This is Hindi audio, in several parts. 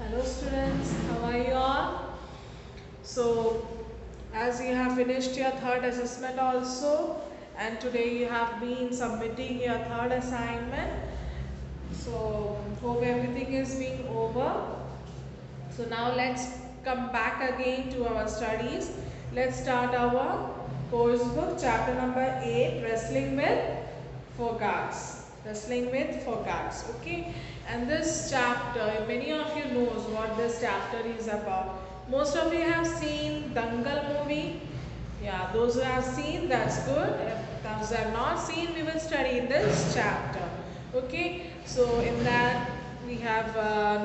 Hello students, how are you all? So as you have finished your third assessment also, and today you have been submitting your third assignment. So hope everything is being over. So now let's come back again to our studies. Let's start our course book, chapter number 8, Wrestling with Fogates. Wrestling with Fogates. Okay, and this chapter, many of you knows what this chapter is about. Most of you have seen Dangal movie. Yeah, those who have seen, that's good. If those who have not seen, we will study in this chapter. Okay, so in that we have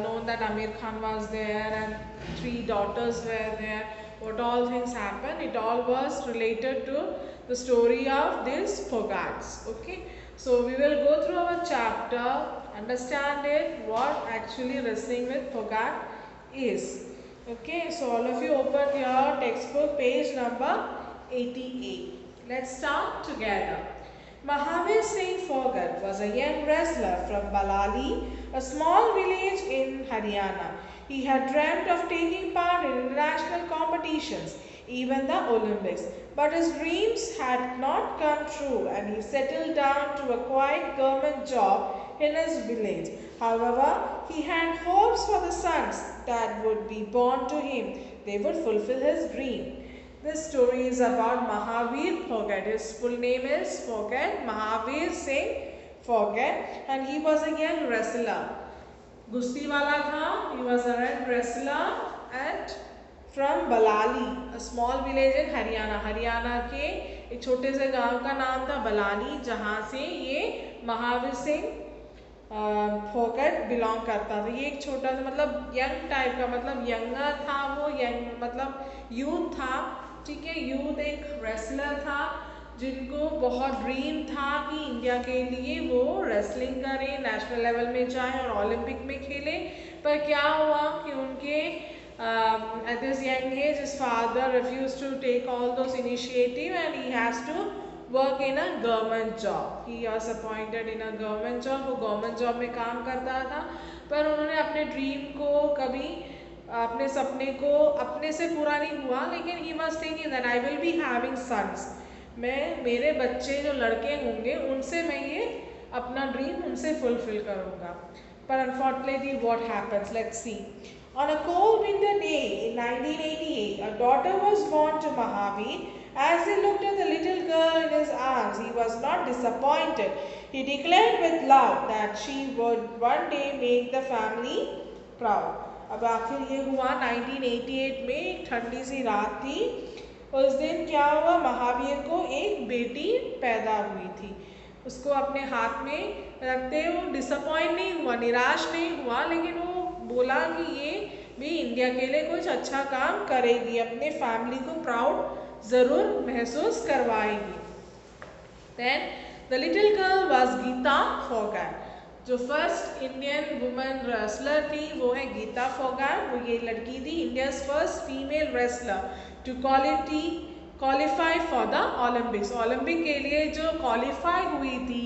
known that Amir Khan was there and three daughters were there. What all things happened? It all was related to the story of these Fogates. Okay, so we will go through our chapter, understand it, what actually wrestling with Fogate is. Okay, so all of you open your textbook page number 88. Let's start together. Mahavir Singh Fogate was a young wrestler from Balali, a small village in Haryana. He had dreamt of taking part in international competitions, even the Olympics. But his dreams had not come true and he settled down to a quiet government job in his village. However, he had hopes for the sons that would be born to him. They would fulfill his dream. This story is about Mahavir Fogate. His full name is Fogate, Mahavir Singh Fogate, and he was a young wrestler. Gusti wala tha, he was a young wrestler and from Balali, a small village in Haryana. Haryana के एक छोटे से गांव का नाम था बलाली, जहाँ से ये महावीर सिंह फोगट बिलोंग करता था. ये एक छोटा सा मतलब यंग टाइप का, मतलब यंगर था वो, यंग मतलब यूथ था. ठीक है, यूथ एक रेसलर था जिनको बहुत ड्रीम था कि इंडिया के लिए वो रेसलिंग करें, नेशनल लेवल में जाए और ओलंपिक में खेले. पर क्या हुआ कि उनके at this young age his father refused to take all those initiative and he has to work in a government job. He was appointed in a government job. वो government job में काम करता था, पर उन्होंने अपने ड्रीम को कभी, अपने सपने को अपने से पूरा नहीं हुआ. लेकिन he was thinking that I will be having sons. मैं मेरे बच्चे जो लड़के होंगे उनसे मैं ये अपना ड्रीम उनसे फुलफिल करूँगा. पर unfortunately what happens? Let's see. On a cold winter day in 1988, a daughter was born to Mahavir. As he looked at the little girl in his arms, he was not disappointed. He declared with love that she would one day make the family proud. अब आखिर ये हुआ 1988 में, एक ठंडी सी रात थी. उस दिन क्या हुआ, महावीर को एक बेटी पैदा हुई थी. उसको अपने हाथ में रखते वो डिसअपॉइंट नहीं हुआ, निराश नहीं हुआ, लेकिन वो बोला कि ये भी इंडिया के लिए कुछ अच्छा काम करेगी, अपने फैमिली को प्राउड ज़रूर महसूस करवाएगी. Then the little girl was Geeta Phogat. जो फर्स्ट इंडियन वुमेन रेसलर थी वो है गीता फोगाट. वो ये लड़की थी India's first female wrestler to qualify for the Olympics. Olympic के लिए जो क्वालिफाई हुई थी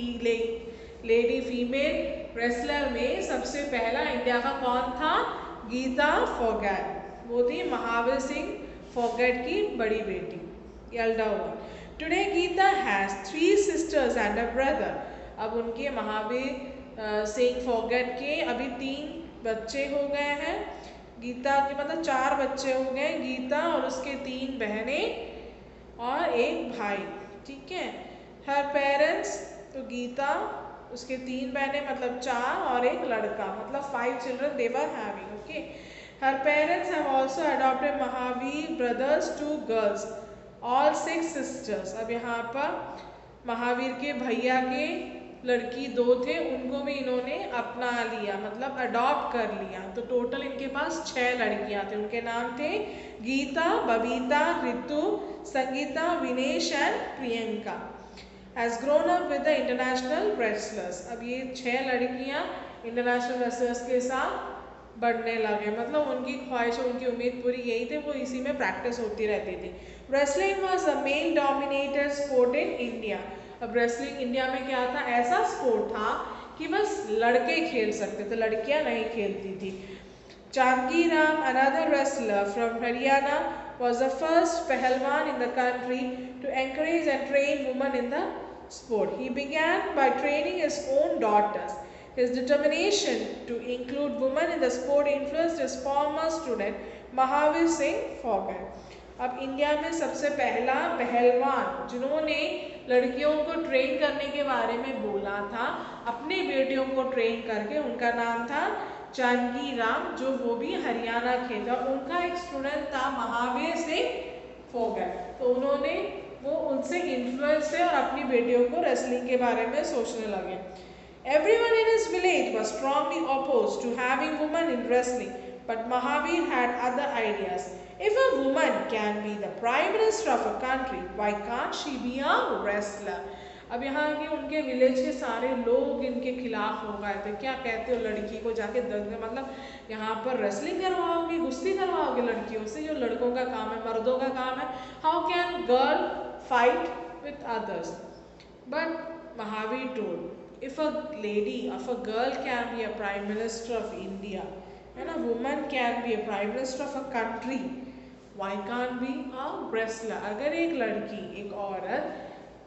लेडी फीमेल रेसलर में सबसे पहला इंडिया का कौन था? गीता फोगाट. वो थी महावीर सिंह फोगाट की बड़ी बेटी, elder one. Today Geeta has 3 sisters and a brother. अब उनके महावीर सिंह फोगाट के अभी 3 बच्चे हो गए हैं. गीता के मतलब 4 बच्चे हो गए, गीता और उसके 3 बहनें और एक भाई. ठीक है. हर पेरेंट्स, तो गीता, उसके 3 बहनें मतलब 4 और एक लड़का, मतलब 5 children they were having. Okay. Her parents have also adopted Mahavir brothers, 2 girls, all 6 sisters. अब यहाँ पर महावीर के भैया के लड़की 2 थे, उनको भी इन्होंने अपना लिया, मतलब अडॉप्ट कर लिया. तो टोटल इनके पास 6 लड़कियाँ थे. उनके नाम थे Geeta, Babita, Ritu, Sangeeta, Vinesh and Priyanka. Has grown up with the international wrestlers. अब ये 6 लड़कियाँ इंटरनेशनल रेसलर्स के साथ बढ़ने लगे, मतलब उनकी ख्वाहिश, उनकी उम्मीद पूरी यही थी, वो इसी में प्रैक्टिस होती रहती थी. Wrestling was a male dominated sport in India. अब रेसलिंग इंडिया में क्या था, ऐसा स्पोर्ट था कि बस लड़के खेल सकते थे, लड़कियां नहीं खेलती थी. Janki Ram, another wrestler from Haryana, was the first Pahalwan in the country to encourage and train women in the sport. He began by training his own daughters. His determination to include women in the sport influenced his former student Mahavir Singh Phogat. अब इंडिया में सबसे पहला पहलवान जिन्होंने लड़कियों को ट्रेन करने के बारे में बोला था, अपने बेटियों को ट्रेन करके, उनका नाम था जानकी राम, जो वो भी हरियाणा के था। उनका एक स्टूडेंट था महावीर सिंह फोगाट। तो उन्होंने वो उनसे इन्फ्लुएंस थे और अपनी बेटियों को रेसलिंग के बारे में सोचने लगे। Everyone in his village was strongly opposed to having women in wrestling, but Mahavir had other ideas. If a woman can be the prime minister of a country, why can't she be a wrestler? अब यहाँ के उनके विलेज के सारे लोग इनके खिलाफ हो गए थे। क्या कहते हो, लड़की को जाके मतलब यहाँ पर रेसलिंग करवाओगे, कुश्ती करवाओगे लड़कियों से, जो लड़कों का काम है, मर्दों का काम है। How can girl fight with others? But Mahavir told, if a lady, if a girl can be a prime minister of India and a woman can be a prime minister of a country, why can't be a wrestler? अगर एक लड़की, एक औरत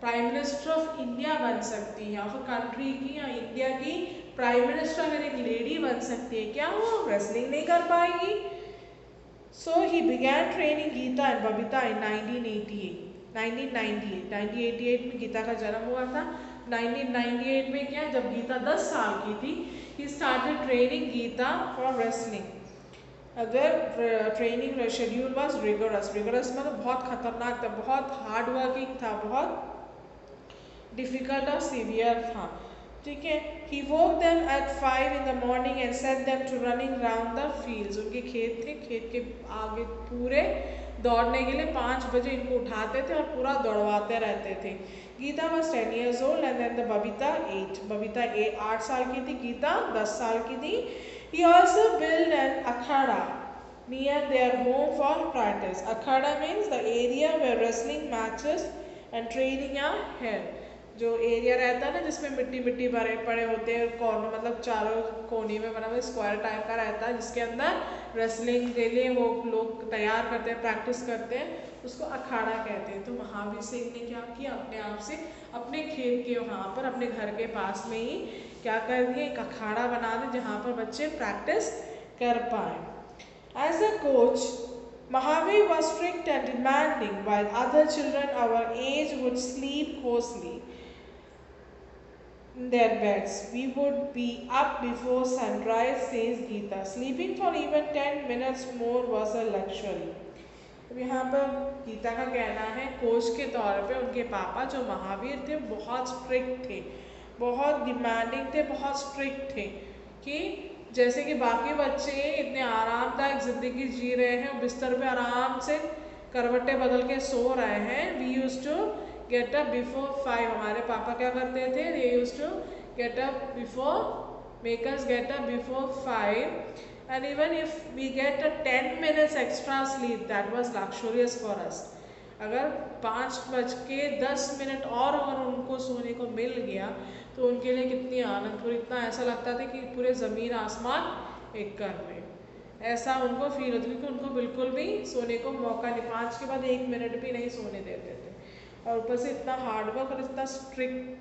प्राइम मिनिस्टर ऑफ इंडिया बन सकती है, ऑफ अ कंट्री की या इंडिया की प्राइम मिनिस्टर अगर एक लेडी बन सकती है, क्या वो रेसलिंग नहीं कर पाएगी? So he began training Geeta and Babita in 1988 में गीता का जन्म हुआ था। 1998 में क्या, जब गीता 10 साल की थी, he started training Geeta for wrestling. अगर ट्रेनिंग शेड्यूल was rigorous मतलब बहुत खतरनाक था, बहुत हार्ड वर्किंग था, बहुत डिफिकल्ट और सीवियर था। ठीक है। He woke them at 5 in the morning and set them to running round the fields. उनके खेत थे, खेत के आगे पूरे दौड़ने के लिए 5 बजे इनको उठाते थे और पूरा दौड़वाते रहते थे। Gita was 10 years old and then the Babita 8. Babita 8 साल की थी, गीता 10 साल की थी। He also built an akhada near their home for practice. Akhada means the area where wrestling matches and training are held. जो एरिया रहता है ना, जिसमें मिट्टी मिट्टी भरे पड़े होते हैं, कॉर्नर मतलब चारों कोने में बना हुआ स्क्वायर टाइप का रहता है, जिसके अंदर रेसलिंग के लिए वो लोग तैयार करते हैं, प्रैक्टिस करते हैं, उसको अखाड़ा कहते हैं। तो महावीर सिंह ने क्या किया, अपने आप से अपने खेत के वहाँ पर, अपने घर के पास में ही क्या कर दिया, एक अखाड़ा बना दे जहाँ पर बच्चे प्रैक्टिस कर पाए। As a coach, Mahavir was strict and demanding, while other children our age would sleep closely in their beds. We would be up before sunrise, says Geeta. Sleeping for even 10 minutes more was a luxury. अब यहाँ पर गीता का कहना है, कोच के तौर पे उनके पापा जो महावीर थे बहुत स्ट्रिक्ट थे, बहुत डिमांडिंग थे, बहुत स्ट्रिक्ट थे कि जैसे कि बाकी बच्चे इतने आरामदायक ज़िंदगी जी रहे हैं, बिस्तर पे आराम से करवटें बदल के सो रहे हैं। We use to get up before 5. हमारे पापा क्या करते थे, they use to get up before, make us get up before 5 and even if we get a 10 minutes extra sleep, that was luxurious for us. अगर 5:10 और अगर उनको सोने को मिल गया तो उनके लिए कितनी आनंद, पूरी इतना ऐसा लगता था कि पूरे ज़मीन आसमान एक कर रहे, ऐसा उनको फील होता, क्योंकि उनको बिल्कुल भी सोने को मौका नहीं, 5 के बाद 1 मिनट भी नहीं सोने देते थे। और ऊपर से इतना हार्डवर्क और इतना स्ट्रिक्ट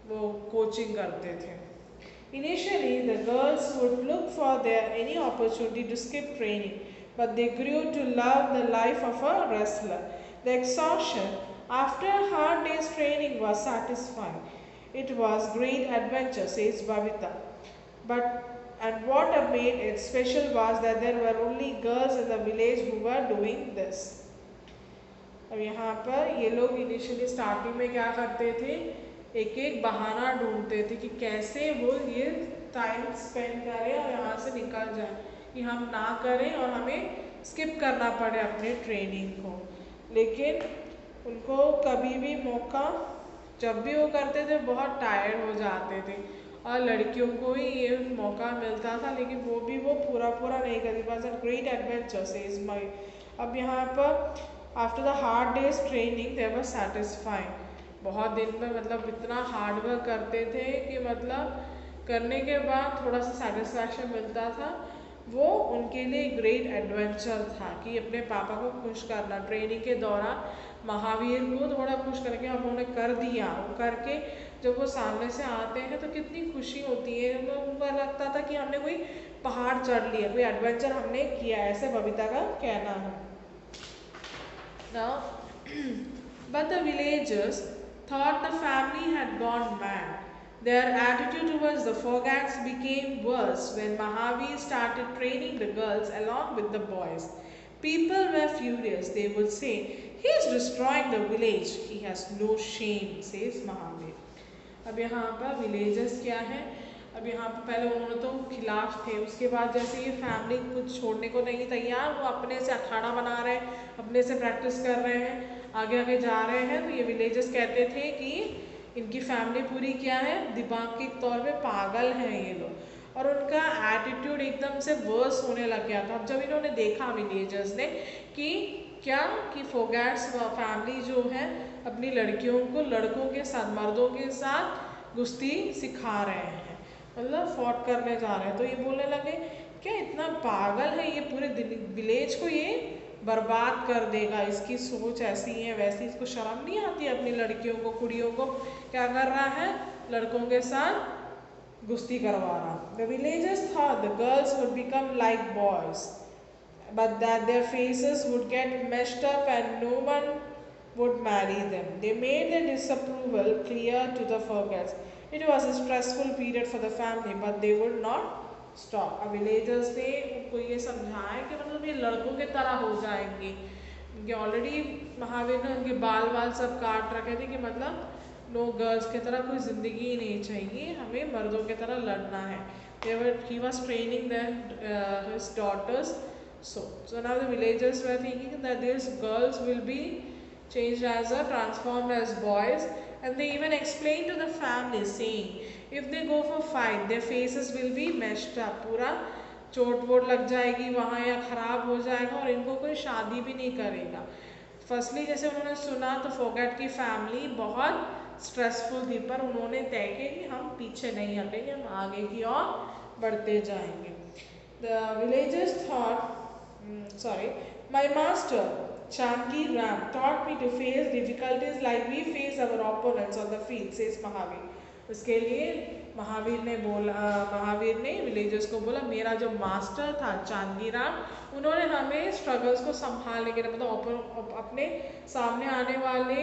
वो कोचिंग करते थे। Initially, the girls would look for any opportunity to skip training, but they grew to love the life of a wrestler. The exhaustion after a hard day's training was satisfying. It was great adventure, says Babita. And what made it special was that there were only girls in the village who were doing this. अब यहाँ पर ये लोग इनिशियली स्टार्टिंग में क्या करते थे, एक एक बहाना ढूंढते थे कि कैसे वो ये टाइम स्पेंड करें और यहाँ से निकल जाए, कि हम ना करें और हमें स्किप करना पड़े अपने ट्रेनिंग को। लेकिन उनको कभी भी मौका, जब भी वो करते थे बहुत टायर्ड हो जाते थे, और लड़कियों को ही ये मौका मिलता था, लेकिन वो भी वो पूरा नहीं करती। Was a great adventure, says माई। अब यहाँ पर after the hard days training they were satisfying. बहुत दिन में मतलब इतना हार्ड वर्क करते थे कि मतलब करने के बाद थोड़ा सा सेटिस्फैक्शन मिलता था, वो उनके लिए ग्रेट एडवेंचर था कि अपने पापा को खुश करना। ट्रेनिंग के दौरान महावीर को थोड़ा खुश करके उन्होंने कर दिया। वो करके जब वो सामने से आते हैं तो कितनी खुशी होती है, उनको लगता था कि हमने कोई पहाड़ चढ़ लिया, कोई एडवेंचर हमने किया, ऐसे बबीता का कहना है। Now, but the villagers thought the family had gone mad. Their attitude towards the Fogats became worse when Mahavir started training the girls along with the boys. People were furious. They would say, "He is destroying the village. He has no shame," says Mahavir. अब यहाँ पर विलेजर्स क्या है, अब यहाँ पर पहले उन्होंने तो खिलाफ थे, उसके बाद जैसे ये फैमिली कुछ छोड़ने को नहीं तैयार, वो अपने से अखाड़ा बना रहे हैं, अपने से प्रैक्टिस कर रहे हैं, आगे आगे जा रहे हैं। तो ये विलेजर्स कहते थे कि इनकी फैमिली पूरी क्या है, दिमागी तौर पे पागल हैं ये लोग, और उनका एटीट्यूड एकदम से वर्स होने लग गया था। अब जब इन्होंने देखा विलेजर्स ने कि क्या कि फोगैट्स फैमिली जो है अपनी लड़कियों को लड़कों के साथ, मर्दों के साथ गुस्ती सिखा रहे हैं, मतलब फॉट करने जा रहे हैं, तो ये बोलने लगे क्या इतना पागल है ये, पूरे विलेज को ये बर्बाद कर देगा, इसकी सोच ऐसी है वैसी, इसको शर्म नहीं आती अपनी लड़कियों को, कुड़ियों को क्या कर रहा है, लड़कों के साथ गुस्ती करवा रहा। The villagers thought the girls would become like boys, but that their faces would get messed up and no one would marry them. They made their disapproval clear to the Fogats. It was a stressful period for the family, but they would not stop. अब विलेजर्स ने उनको ये समझाया कि मतलब ये लड़कों के तरह हो जाएंगे, उनके ऑलरेडी महावीर ने उनके बाल सब काट रखे थे कि मतलब नो गर्ल्स की तरह कोई ज़िंदगी ही नहीं चाहिए, हमें मर्दों की तरह लड़ना है। He was training his daughters. So now the villagers were thinking that these girls will be changed transformed as boys, and they even explained to the family saying if they go for fight their faces will be messed up, पूरा चोट वोट लग जाएगी वहाँ या ख़राब हो जाएगा और इनको कोई शादी भी नहीं करेगा। फर्स्टली जैसे उन्होंने सुना तो फोगैट की फैमिली बहुत स्ट्रेसफुल थी, पर उन्होंने तय किया कि हम पीछे नहीं हटेंगे, हम आगे की ओर बढ़ते जाएंगे। The villagers thought, my master Chandgi Ram taught me to face difficulties like we face our opponents on the field, says Mahavir. उसके लिए महावीर ने विलेजर्स को बोला, मेरा जो मास्टर था चांदी राम, उन्होंने हमें स्ट्रगल्स को संभालने के लिए, मतलब अपने सामने आने वाले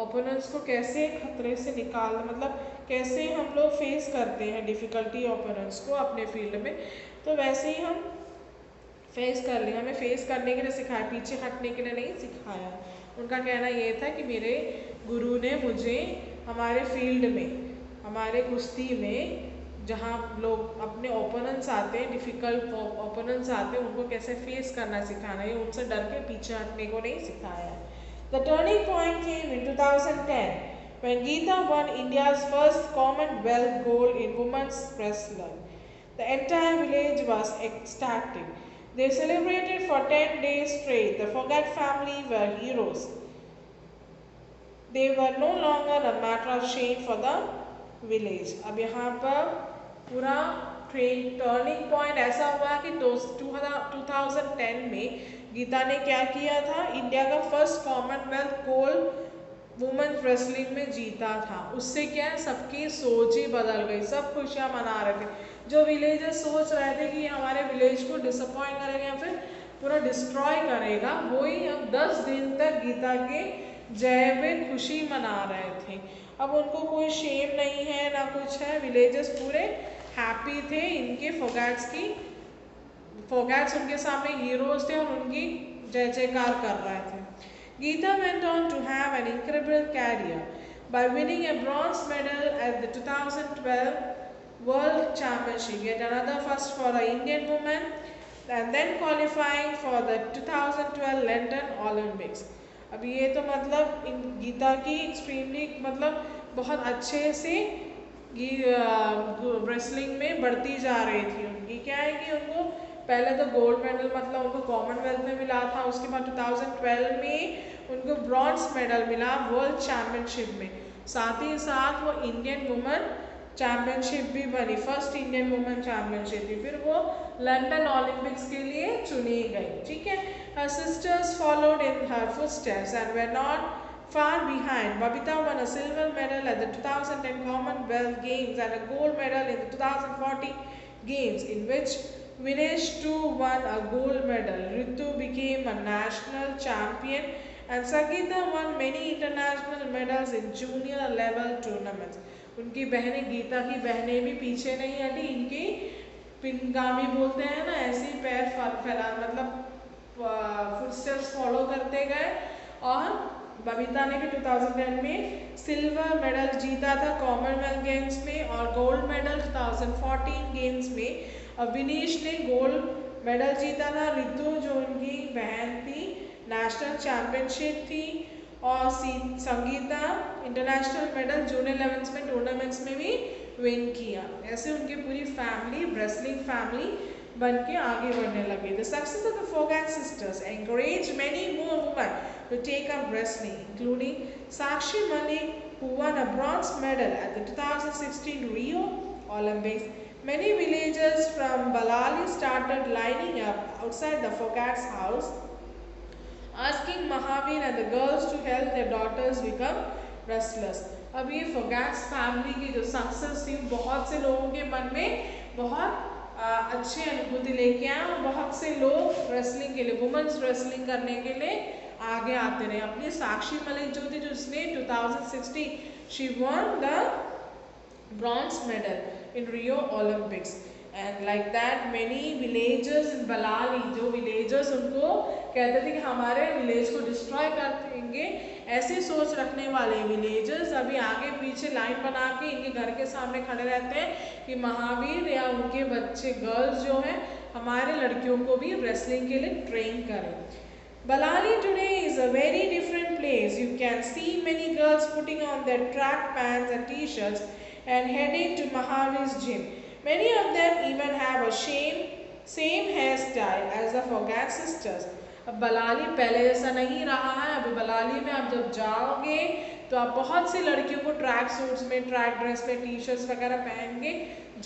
ओपोनेंट्स को कैसे खतरे से निकालना, मतलब कैसे हम लोग फेस करते हैं डिफ़िकल्टी ओपोनेंट्स को अपने फील्ड में, तो वैसे ही हम फेस कर लिया, हमें फेस करने के लिए सिखाया, पीछे हटने के लिए नहीं सिखाया। उनका कहना ये था कि मेरे गुरु ने मुझे हमारे फील्ड में, हमारे कुश्ती में जहाँ लोग अपने ओपोनेंट्स आते हैं, डिफ़िकल्ट ओपोनेंट्स आते हैं, उनको कैसे फेस करना सिखाना, ये उनसे डर के पीछे हटने को नहीं सिखाया। The turning point came in 2010 when Geeta won India's first Commonwealth gold in women's wrestling. The entire village was ecstatic. They celebrated for 10 days straight. The Fogat family were heroes. They were no longer a matter of shame for the village. अब यहाँ पर पूरा टर्निंग पॉइंट ऐसा हुआ कि 2010 में गीता ने क्या किया था, इंडिया का first Commonwealth gold women's wrestling में जीता था। उससे क्या सबकी सोच ही बदल गई, सब खुशियाँ मना रहे थे। जो विलेजर्स सोच रहे थे कि हमारे विलेज को डिसअपॉइंट करेगा या फिर पूरा डिस्ट्रॉय करेगा, वही अब 10 दिन तक गीता के जय में खुशी मना रहे थे। अब उनको कोई शेम नहीं है ना कुछ है, विलेजर्स पूरे हैप्पी थे। इनके फोगैट्स उनके सामने हीरोज थे और उनकी जय जयकार कर रहे थे। Geeta went on to have an incredible career by winning a bronze medal at the 2012 World Championship, yet another first for an Indian woman, and then qualifying for the 2012 London Olympics. अब ये तो मतलब इन गीता की एक्सट्रीमली मतलब बहुत अच्छे से रेसलिंग में बढ़ती जा रही थी। उनकी क्या है कि उनको पहले तो गोल्ड मेडल मतलब उनको कॉमनवेल्थ में मिला था, उसके बाद 2012 में उनको ब्रॉन्ज मेडल मिला वर्ल्ड चैम्पियनशिप में, साथ ही साथ वो इंडियन वुमेन चैम्पियनशिप भी बनी, फर्स्ट इंडियन वुमेन चैम्पियनशिप थी, फिर वो लंदन ओलंपिक्स के लिए चुनी गई, ठीक है। हर sisters followed in her footsteps and were not far behind. Babita won a silver medal at the 2010 Commonwealth Games and a gold medal in the 2014 Games, in which Vinesh too won a gold medal. Ritu became a national champion and Sangeeta won many international medals in junior level tournaments. उनकी बहनें, गीता की बहनें भी पीछे नहीं हटी, इनकी पिनगामी बोलते हैं ना, ऐसे ही पैर फैला, मतलब फुटस्टेप्स फॉलो करते गए। और बबीता ने भी 2010 में सिल्वर मेडल जीता था कॉमनवेल्थ गेम्स में और गोल्ड मेडल 2014 गेम्स में। और विनेश ने गोल्ड मेडल जीता था। रितु जो उनकी बहन थी नेशनल चैम्पियनशिप थी। और Sangeeta international medal junior levels में टूर्नामेंट्स में भी विन किया। ऐसे उनकी पूरी फैमिली रेसलिंग फैमिली बन के आगे बढ़ने लगी। The success of the Fogan sisters encouraged many more women to take up wrestling, including Sakshi Malik, who won a bronze medal at the 2016 Rio Olympics. Many villagers from Balali started lining up outside the Fogat's house, asking Mahavir and the girls to help their daughters become wrestlers. अब ये फोगैट्स फैमिली की जो सक्सेस थी बहुत से लोगों के मन में बहुत अच्छी अनुभूति लेके आए और बहुत से लोग रेसलिंग के लिए, वुमेन्स रेसलिंग करने के लिए आगे आते रहे। अपनी साक्षी मलिक जो थी, जिसने 2016 she won the bronze medal in Rio Olympics and like that many villagers in Balali, जो विलेजर्स उनको कहते थे कि हमारे विलेज को डिस्ट्रॉय कर देंगे, ऐसी सोच रखने वाले विलेजर्स अभी आगे पीछे लाइन बना के इनके घर के सामने खड़े रहते हैं कि महावीर या उनके बच्चे गर्ल्स जो हैं हमारे लड़कियों को भी रेसलिंग के लिए ट्रेन करें। Balali today is a very different place. You can see many girls putting on their track pants and t-shirts and heading to Mahavir's gym. Many of them even have a same hairstyle as the Fogat sisters. अब बलाली पहले जैसा नहीं रहा है। अभी बलाली में आप जब जाओगे तो आप बहुत सी लड़कियों को ट्रैक सूट्स में, ट्रैक ड्रेस में, टी शर्ट्स वगैरह पहन के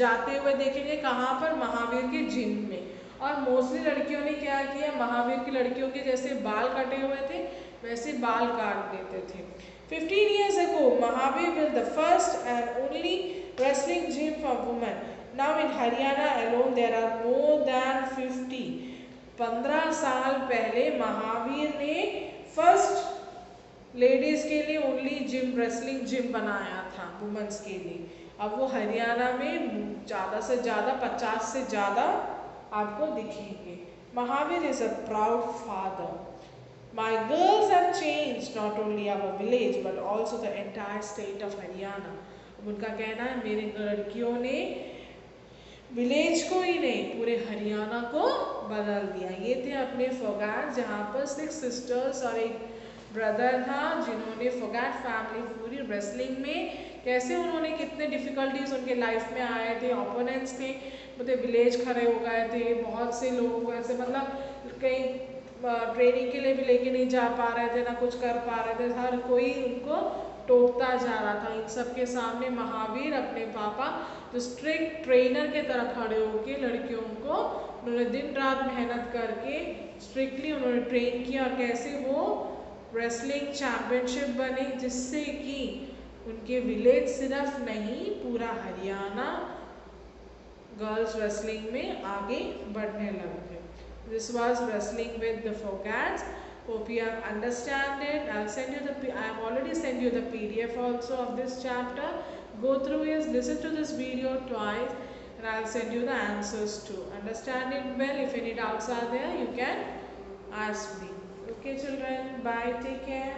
जाते हुए देखेंगे। कहाँ पर? महावीर के जिम में। और मोस्टली लड़कियों ने क्या किया, महावीर की लड़कियों के जैसे बाल कटे हुए थे वैसे बाल काट देते थे। 15 years ago, Mahavir built the first and only wrestling gym for women. Now in Haryana alone there are more than 50. 15 साल पहले महावीर ने फर्स्ट लेडीज के लिए ओनली जिम, रेसलिंग जिम बनाया था वुमेन्स के लिए। अब वो हरियाणा में ज़्यादा से ज़्यादा 50 से ज़्यादा आपको दिखेंगे। Mahavir is a proud father. My girls have changed not only our village but also the entire state of Haryana. उनका कहना है मेरी लड़कियों ने विलेज को ही नहीं पूरे हरियाणा को बदल दिया। ये थे अपने फोगाट, जहाँ पर 6 सिस्टर्स और एक ब्रदर था जिन्होंने फोगाट फैमिली पूरी रेसलिंग में कैसे उन्होंने कितने डिफ़िकल्टीज उनके लाइफ में आए थे, ओपोनेंट्स थे, मतलब विलेज खड़े हो गए थे, बहुत से लोग ऐसे मतलब कहीं ट्रेनिंग के लिए भी लेके नहीं जा पा रहे थे, ना कुछ कर पा रहे थे, हर कोई उनको टोकता जा रहा था। इन सब के सामने महावीर अपने पापा जो स्ट्रिक्ट ट्रेनर के तरह खड़े होके लड़कियों को उन्होंने दिन रात मेहनत करके स्ट्रिक्टली उन्होंने ट्रेन किया और कैसे वो रेसलिंग चैम्पियनशिप बने, जिससे कि उनके विलेज सिर्फ नहीं पूरा हरियाणा गर्ल्स रेसलिंग में आगे बढ़ने लगे। This was wrestling with the Fogats. Hope you have understand it. I have already sent you the PDF also of this chapter. Go through it, listen to this video twice, and I'll send you the answers too. Understand it well. If any doubts are there, you can ask me. Okay, children. Bye. Take care.